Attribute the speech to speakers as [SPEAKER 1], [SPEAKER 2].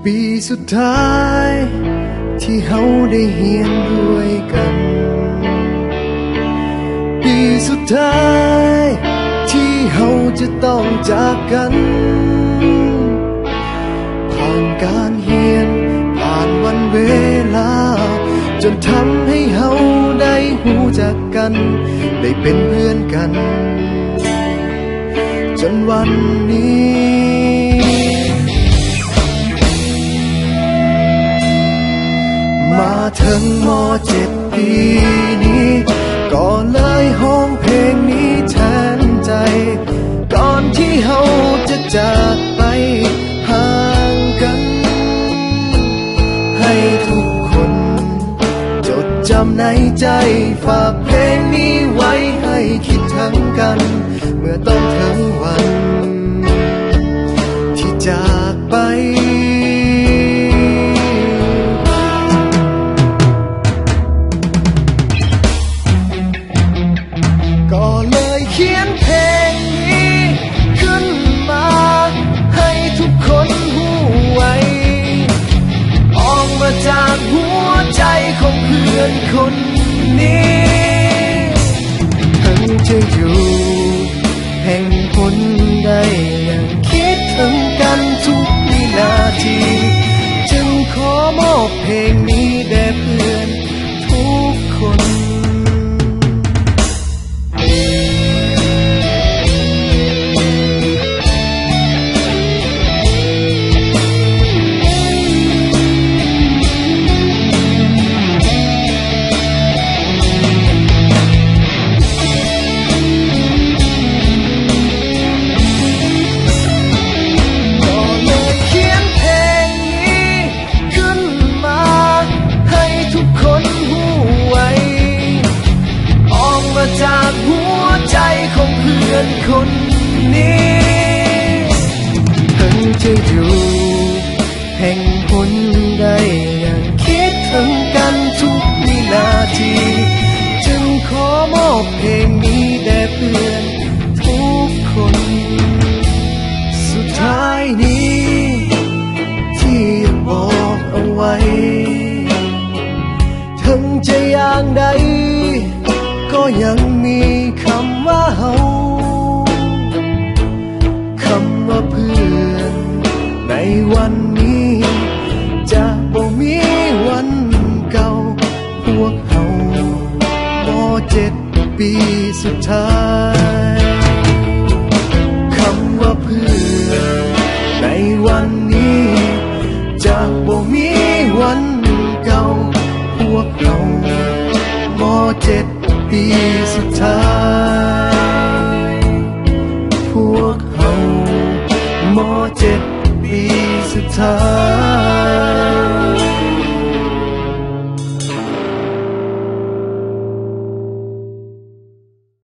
[SPEAKER 1] ปีสุดท้ายที่เฮาได้เฮียนด้วยกันปีสุดท้ายที่เฮาจะต้องจากกันผ่านการเฮียนผ่านวันเวลาจนทำให้เฮาได้หูจักกันได้เป็นเพื่อนกันจนวันนี้มาถึงม.7 ปีนี้ก็เลยห้องเพลงนี้แทนใจก่อนที่เฮาจะจากไปห่างกันให้ทุกคนจดจำในใจฝากเพลงนี้ไว้ให้คิดถึงกันเมื่อต้องถึงวันที่จากไปก็เลยเขียนเพลงนี้ขึ้นมาให้ทุกคนหูไว้ออกมาจากหัวใจของเพื่อนคนนี้ถึงจะอยู่แห่งหนใดยังคิดถึงกันทุกวินาทีจึงขอมอบเพลงนี้แด่เพื่อนทุกคนจากหัวใจของเพื่อนคนนี้ถึงจะอยู่แห่งหนใดยังคิดถึงกันทุกวินาทีจึงขอมอบเพลงนี้แด่เพื่อนทุกคนสุดท้ายนี้ที่อยากบอกเอาไว้ถึงจะอย่างใดก็ยังมีคำว่าเฮาคำว่าเพื่อนในวันนี้จะบ่มีวันเก่าพวกเฮาม.7 ปีสุดท้ายคำว่าเพื่อนในวันนี้จะบ่มีวันเก่าพวกเฮาม.7 ปีสุดท้ายพวกเฮาม.7 ปีสุดท้าย